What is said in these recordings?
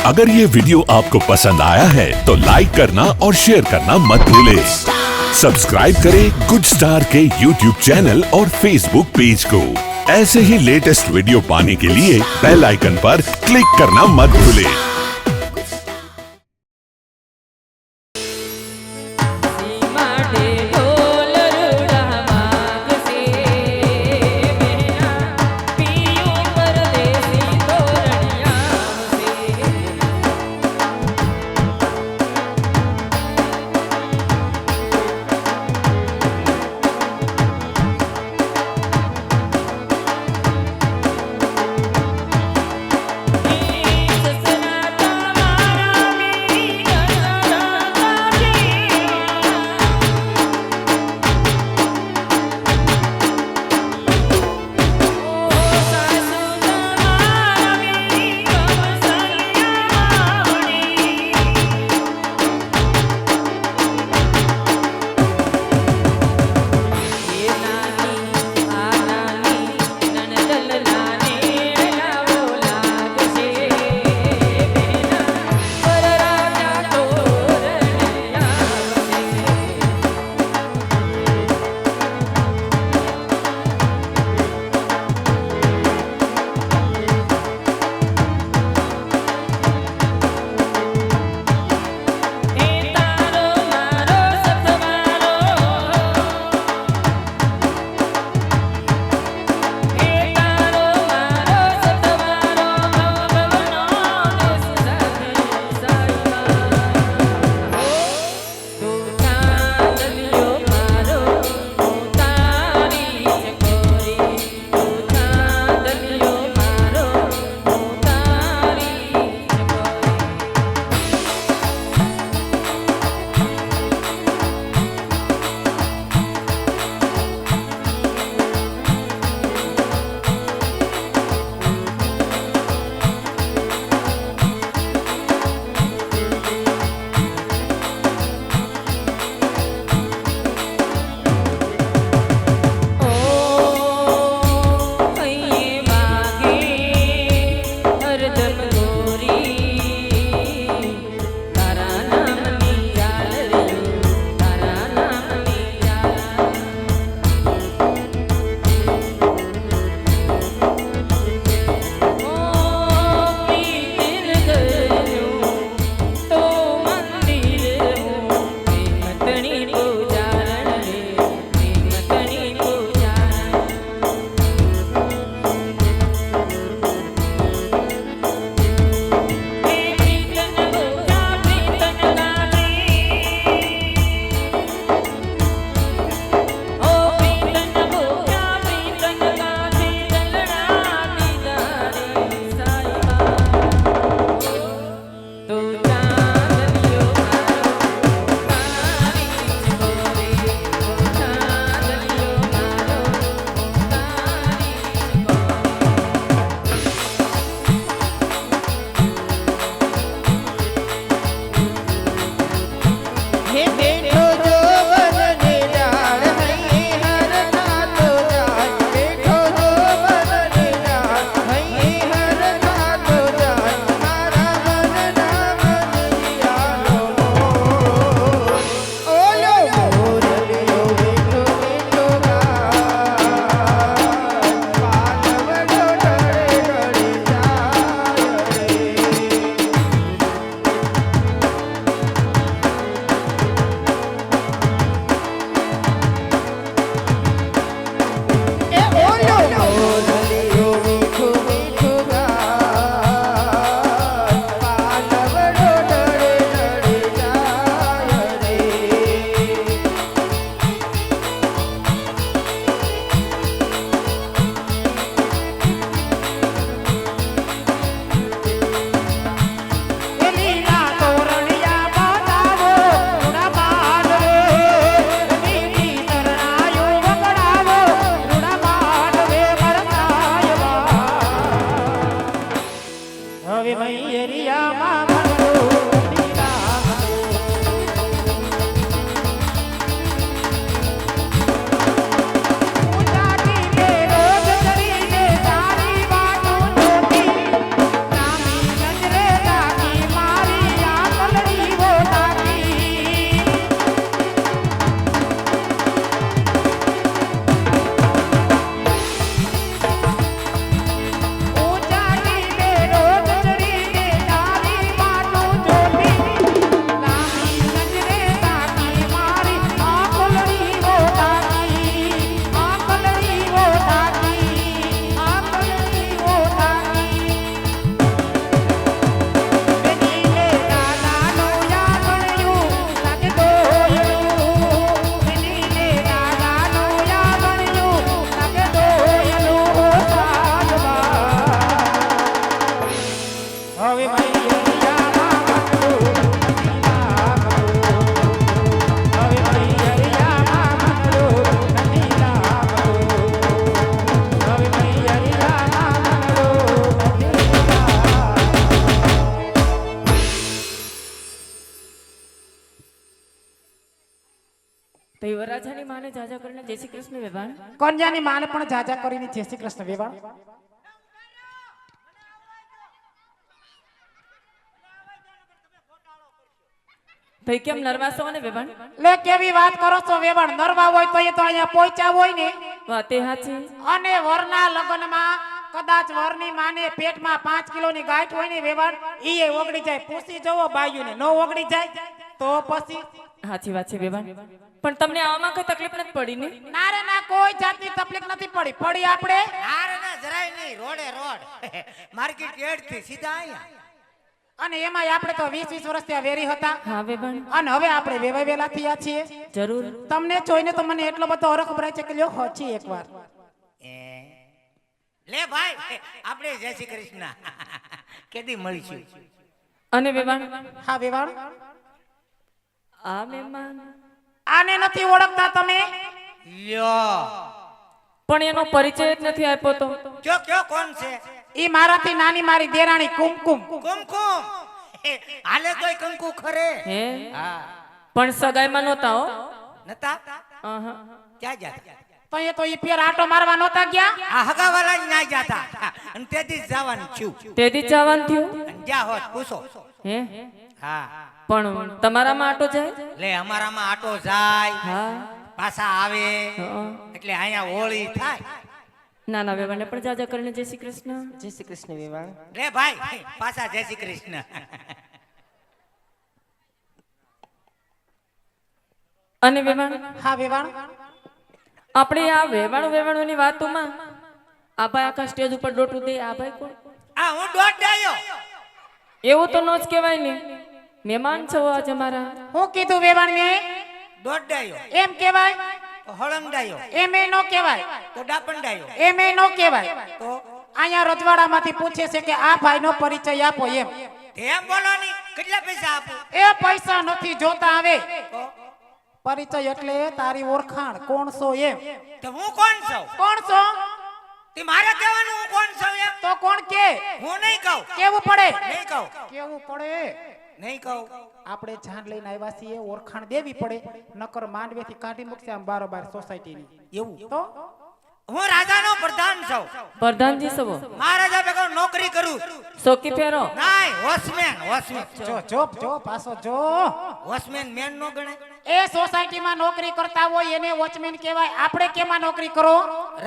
अगर ये वीडियो आपको पसंद आया है तो लाइक करना और शेयर करना मत भूलें। सब्सक्राइब करें गुड स्टार के YouTube चैनल और Facebook पेज को। ऐसे ही लेटेस्ट वीडियो पाने के लिए बेल आइकन पर क्लिक करना मत भूलें। તો યુવરાજાની માને જાજા કરીને જય શ્રી કૃષ્ણ વેવાણ. કન્યાની માને પણ જાજા કરીને જય શ્રી કૃષ્ણ વેવાણ. તો ઈ કેમ નર્વાસ છો ને વેવાણ? લે કેવી વાત કરો છો વેવાણ? નરવા હોય તો એ તો અહીંયા પહોંચ્યા હોય ને. વાતે હાચી. અને વરના લગ્નમાં કદાચ વરની માને પેટમાં 5 કિલોની ગાંઠ હોય ને વેવાણ, ઈ ઓગળી જાય. પૂછી જોવો બાયુને, નો ઓગળી જાય તો પછી હાચી વાત છે વેવાણ. પણ તમને આમાં કઈ તકલીફ નથી પડી ને? ના રે ના, કોઈ જાતની તકલીફ નથી પડી. પડી આપણે આરે ના જરાય નહીં, રોડે રોડ માર્કેટ યાર્ડ થી સીધા અહીંયા. અને એમાં આપણે તો 20 વર્ષથી આ વેરી હતા. હા વેવાણ. અને હવે આપણે વેવાય વેલા થયા છીએ. જરૂર. તમને જોઈને તો મને એટલો બધો હરખ ભરાય છે કે લ્યો હોચી એકવાર. લે ભાઈ આપણે જય શ્રી કૃષ્ણ કેદી મળીશું. અને વેવાણ હા વેવાણ, આ મહેમાન આને નથી ઓળખતા તમે? લ્યો પણ એનો પરિચય જ નથી આપ્યો તો. કયો કયો કોણ છે? ઈ મારાથી નાની મારી દેરાણી કુમકુમ. કુમકુમ હાલે તોય કંકુ ખરે. હે હા પણ સગાઈમાં નહોતા હો. નતા આહા. ક્યાં ગયા? તો એ તો ઈ પેર આટો મારવા નહોતા ગયા? આ હગાવાલા જ ના જાતા અને તેથી જ જવાનું છું. તેથી જ જવાનું થયું. અને જ્યાં હોત પૂછો. હે હા પણ તમારામાં આટો જાય? લે અમારામાં આટો જાય હા. પાછા આવે હા. એટલે અહીંયા હોળી થાય. ના ના વેવાણને પણ જાજા કરીને જય શ્રી કૃષ્ણ. જય શ્રી કૃષ્ણ વેવાણ. લે ભાઈ પાછા જય શ્રી કૃષ્ણ. અને વેવાણ હા વેવાણ, આપણે આ વેવાણોની વાતોમાં આ ભાઈ આખા સ્ટેજ ઉપર ડોટું દે. આ ભાઈ કોણ? આ હું દોઢ ડાયો. એવું તો નો જ કહેવાય ને. મહેમાન છો આજ અમારા. હું કીધું વેવાણ ને? દોઢ ડાયો એમ કહેવાય? તો હળંગ ડાયો. એમ એ નો કહેવાય. તો ડાપણ ડાયો. એમ એ નો કહેવાય. તો અહીંયા રજવાડામાંથી પૂછે છે કે આ ભાઈનો પરિચય આપો એમ. એમ બોલો ની કેટલા પૈસા આપું? એ પૈસા નથી જોતા. આવે તો પરિચય એટલે તારી ઓળખાણ, કોણ છો એમ. તો હું કોણ છું? કોણ છો તે મારે કહેવાનું હું કોણ છું એમ? તો કોણ કે? હું નહીં કહું. કેવું પડે? નહીં કહું. કેવું પડે? નહીં કહું. આપણે જાન લઈને આવ્યા છીએ, ઓળખાણ દેવી પડે. નકર માંડવેથી કાઢી મૂકશે આમ બારોબાર સોસાયટીની. એવું તો હું રાજાનો પ્રધાન છું. પ્રધાનજી સવો મહારાજા ભેગો નોકરી કરું. સોકી ફેરો. નાય વોચમેન વોચમેન જો જો જો પાછો જો. વોચમેન મેન નો ગણે. એ સોસાયટીમાં નોકરી કરતા હોય એને વોચમેન કહેવાય. આપણે કેમાં નોકરી કરો?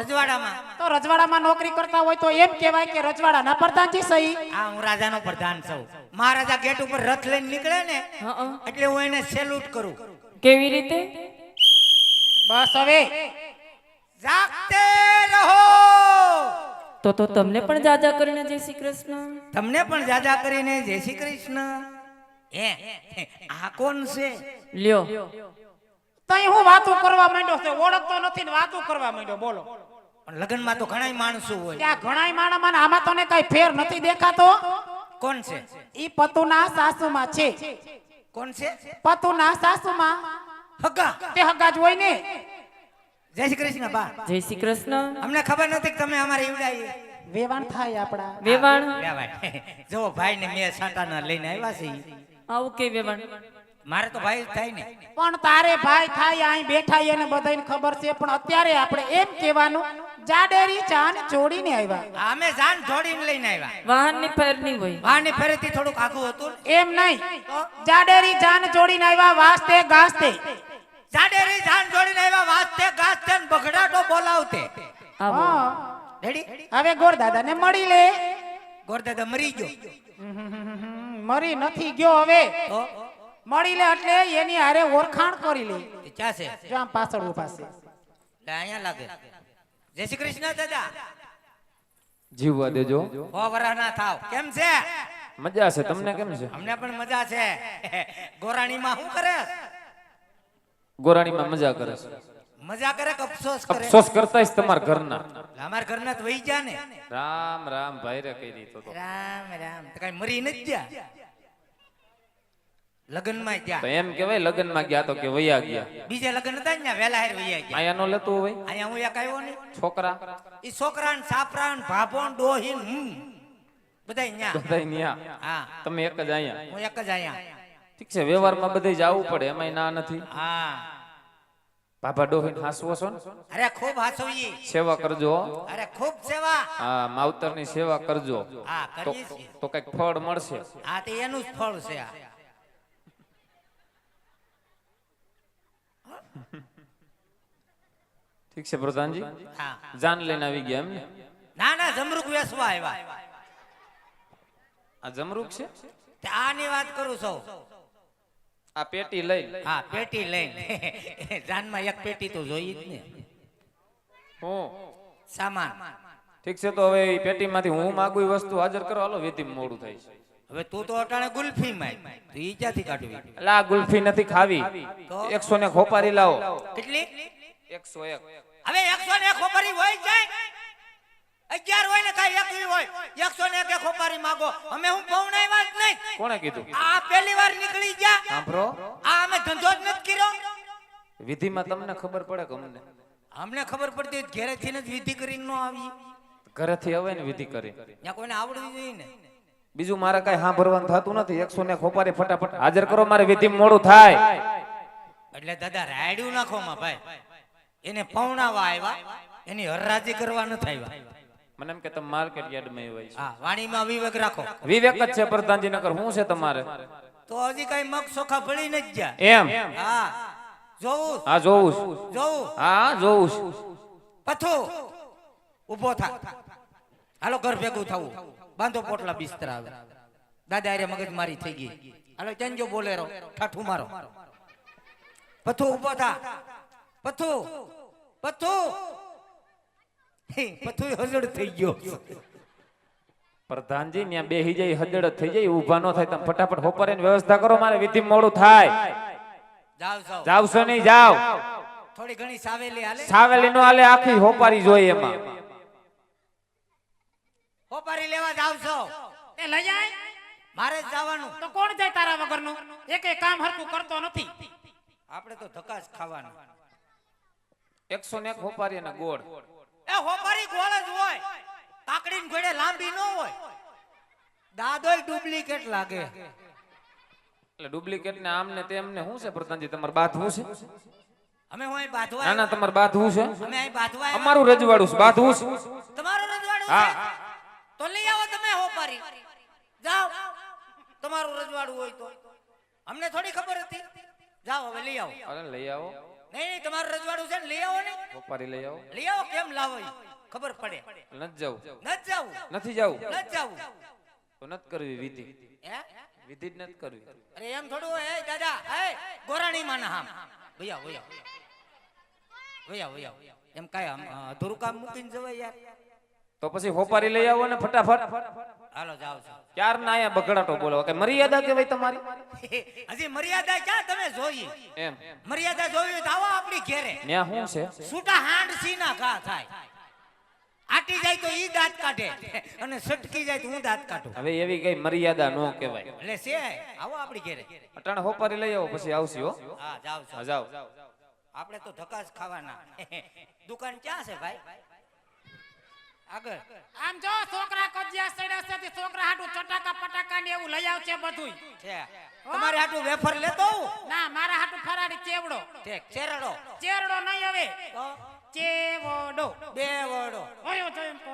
રજવાડામાં. તો રજવાડામાં નોકરી કરતા હોય તો એમ કહેવાય કે રજવાડાના પ્રધાનજી સહી. આ હું રાજાનો પ્રધાન છું. મહારાજા ગેટ ઉપર રથ લઈને નીકળે ને હા. એટલે હું એને સેલ્યુટ કરું. કેવી રીતે? બસ હવે જાગતે રહો. તો તમને પણ જાજા કરીને જય શ્રી કૃષ્ણ. તમને પણ જાજા કરીને જય શ્રી કૃષ્ણ. આ કોણ છે? લ્યો તઈ હું વાતો કરવા માંડ્યો છે? ઓળખતો નથી ને વાતો કરવા માંડ્યો. બોલો. પણ લગ્નમાં તો ઘણા માણસો હોય. ત્યાં ઘણાય માણસ, આમાં તો ને કઈ ફેર નથી દેખાતો. કોણ છે? ઈ પતુના સાસુમાં છે. કોણ છે? પતુના સાસુમાં. હગા. તે હગા જ હોય ને. જય શ્રી કૃષ્ણ બા. જય શ્રી કૃષ્ણ. અમને ખબર નથી કે તમે અમારે ઈવડાઈ. વેવાણ થાય આપડા. વેવાણ જો ભાઈ ને મેં સાટાના લઈને આવ્યા છે. આવું કે વેવાણ? મારે તો ભાઈ થાય ને. પણ તારે ભાઈ થાય અહીં બેઠા એને બધાને ખબર છે. પણ અત્યારે આપણે એમ કહેવાનું જાડેરી ચાન જોડીને આવ્યા. અમે જાન જોડીને લઈને આવ્યા. વાહન ની ફેર નહીં હોય. વાહની ફેરેથી થોડુંક આઘું હતું. એમ નહીં, જાડેરી જાન જોડીને આવ્યા. વાસ્તે ગાસ્તે. જાડેરી જાન જોડીને આવ્યા. વાજતે ગાજતે ને બગડાટો બોલાવતે. આવો. હા. રેડી? હવે ગોર દાદાને મળી લે. ગોરદાદા મરી ગયો. મરી નથી ગયો. હવે તો મળી લે એટલે એની હારે ઓળખાણ કરી લે. એ ક્યાં છે? જો આમ પાછળ ઉભા છે. લે અહીંયા લાગે. જય શ્રી કૃષ્ણ દાદા. જીવવા દેજો. હો વરાના થાવ. કેમ છે? મજા છે. તમને કેમ છે? અમને પણ મજા છે. ગોરાણીમાં શું કરે? ગોરાણીમાં મજા કરે છે. મજા કરે કે અફસોસ કરે? અફસોસ કરતા જ તમારા ઘરના. અમારા ઘરના તો વહી જા ને. રામ રામ ભાઈ રે કહી દીધો તો. રામ રામ તો કઈ મરી નથી ગયા. લગ્નમાં તો ગયા. એમ કેવાય લગ્નમાં ગયા તો કે વયા ગયા. બીજે લગ્ન હતા ને વેલા હેર વહી ગયા. આયા નો લેતું હોય અહીંયા હું એક આવ્યો ને. છોકરા ઈ છોકરાન સાપરાન ભાભોન ડોહીન બધાય ન્યા. બધાય ન્યા. હા તમે એક જ આયા. હું એક જ અહીંયા. ઠીક છે, વ્યવહારમાં બધે જવું પડે, એમાંય ના નથી. હા બાબા ડોહીને હાસવો છો ને, અરે ખૂબ હાસવીએ. સેવા કરજો. અરે ખૂબ સેવા. હા, માવતરની સેવા કરજો. હા તો કરીએ છીએ. તો કઈક ફળ મળશે. હા તે એનું જ ફળ છે આ. ઠીક છે પ્રધાનજી, હા જાન લઈને આવી ગયા એમ ને? ના ના જમરૂક વેસવા આવ્યા. આ જમરૂક છે. તે આની વાત કરું છું. આ પેટી લઈ. હા પેટી લઈને જાનમાં એક પેટી તો જોઈ જ ને. હું સામાન. ઠીક છે, તો હવે એ પેટીમાંથી હું માગું એ વસ્તુ હાજર કરો. હાલો, વિધિમાં મોડું થાય છે. હવે તું તો અટાણે ગુલ્ફી માં તો ઈ ક્યાંથી કાઢવી? એટલે આ ગુલ્ફી નથી ખાવી. તો? 100 ને ખોપારી લાવો. કેટલી? 101. હવે 101 ખોપારી હોય જાય. 11 હોય ને કાઈ 21 હોય. 101 ખોપારી માંગો. અમે હું પૌણાવ્યા જ નહીં. કોણે કીધું? આ પહેલી વાર નીકળી ગયા. સાંભળો, આ અમે ધંધો જ નથી કર્યો. વિધિમાં તમને ખબર પડે કે અમને? અમને ખબર પડતી હોય ઘરેથી જ વિધિ કરીને નો આવી. ઘરેથી આવે ને વિધિ કરી. ત્યાં કોઈને આવડવી જોઈએ ને. બીજું મારે કઈ સાંભળવાનું થતું નથી. 100 ને ખોપારી ફટાફટ હાજર કરો, મારે વિધિમાં મોડું થાય. એટલે દાદા રાયડું નાખો માં ભાઈ. એને પૌણાવા આવ્યા, એની હરરાજી કરવા નથી આવ્યા. મને એમ કે તમે માર્કેટ યાર્ડમાં હોય છે. હા વાણીમાં વિવેક રાખો. વિવેક જ છે પ્રધાનજી, નકર શું છે તમારે? તો હજી કઈ મગ સોખા ભળી નથી ગયા. એમ? હા જોવું હા, જોવું છે. જોવું. હા, જોવું છે. પથો ઉભો થા. હાલો ઘર ભેગું થવું. બાંધો પોટલા બિસ્તરા. આવે દાદા અરે મગજ મારી થઈ ગઈ. હાલો ચંજો બોલેરો ઠાઠું મારો. પથો ઉભો થા. પથો પથો પથું હજડ થઈ ગયો. પ્રધાનજી ત્યાં બેહી જાય, હજડ થઈ જાય, ઊભા ન થાય. તમે ફટાફટ હોપરેની વ્યવસ્થા કરો, મારે વિધિમાં મોડું થાય. જાવ જાવ. જાવશો નહીં? જાવ. થોડી ઘણી સાવેલી હાલે. સાવેલી નો હાલે, આખી હોપારી જોઈએ એમાં. હોપારી લેવા જાવ છો? એ લઈ જાય મારે જ જવાનું. તો કોણ જાય તારા વગરનું? એકે કામ હરકું કરતો નથી. આપણે તો ધક્કા જ ખાવાના. 101 હોપારી અને ગોળ. એ હોપારી ગોળ જ હોય. કાકડીની ઘોડે લાંબી ન હોય. દાદોય ડુપ્લિકેટ લાગે. એટલે ડુપ્લિકેટ ને આમ ને તેમ ને શું છે પ્રધાનજી? તમારે બાંધવું છે? અમે હું અહીં બાંધવા ના ના, તમારે બાંધવું છે? અમે અહીં બાંધવા આવ્યા. અમારું રજવાડું છે, બાંધવું છે. તમારું રજવાડું હા. છે? તો લઈ આવો તમે હોપારી. જાઓ. તમારું રજવાડું હોય તો અમને થોડી ખબર હતી. જાઓ હવે લઈ આવો. અરે લઈ આવો. નહીં નહીં તમારું રજવાડું છે ને લઈ આવો ને. હોપારી લઈ આવો. લઈ આવો. કેમ લાવો ઈ? ખબર પડે. નથી જવું. નથી જાવું. નથી જવું. નથી જાવું. તો નથી કરવી વિધિ. હે? વિધિ જ નથી કરવી. અરે એમ થોડું હોય. એ દાદા એ ગોરાણી માના હામ ભૈયા ભૈયા ભૈયા ભૈયા એમ કાય આમ અધૂરું કામ મૂકીને જવાય યાર. તો પછી હોપારી લઈ આવો ને ફટાફટ. હાલો જાવ છો. ક્યાર ના આયા બગડાટો બોલો કે મર્યાદા કેવાય તમારી? હજી મર્યાદા ક્યાં તમે જોઈ? એમ મર્યાદા જોઈ તો આવો આપણી ઘેરે. ન્યા શું છે? છૂટા હાંડ સીના ઘા થાય. આટી જાય તો ઈ દાંત કાઢે અને સટકી જાય તો હું દાંત કાઢું. હવે એવી કઈ મર્યાદા નો કહેવાય. એટલે છે આવો આપણી ઘેરે. અટાણે હોપારી લઈ આવો, પછી આવશે હો. હા જાવ છો. હા, જાઓ. આપણે તો ધક્કા જ ખાવાના. દુકાન ક્યાં છે ભાઈ? આગળ. આમ જો છોકરા કજિયા સડ્યા છે તે છોકરા હાટુ ચટાકા પટાકા ને એવું લઈ આવશે બધું. છે તમારે હાટુ વેફર લેતો આવું? ના મારા હાટુ ફરાડી ચેવડો. ઠીક ચેરડો. ચેરડો નહીં હવે તો ચેવડો. બે વડો. ઓયો તો એમ કહો.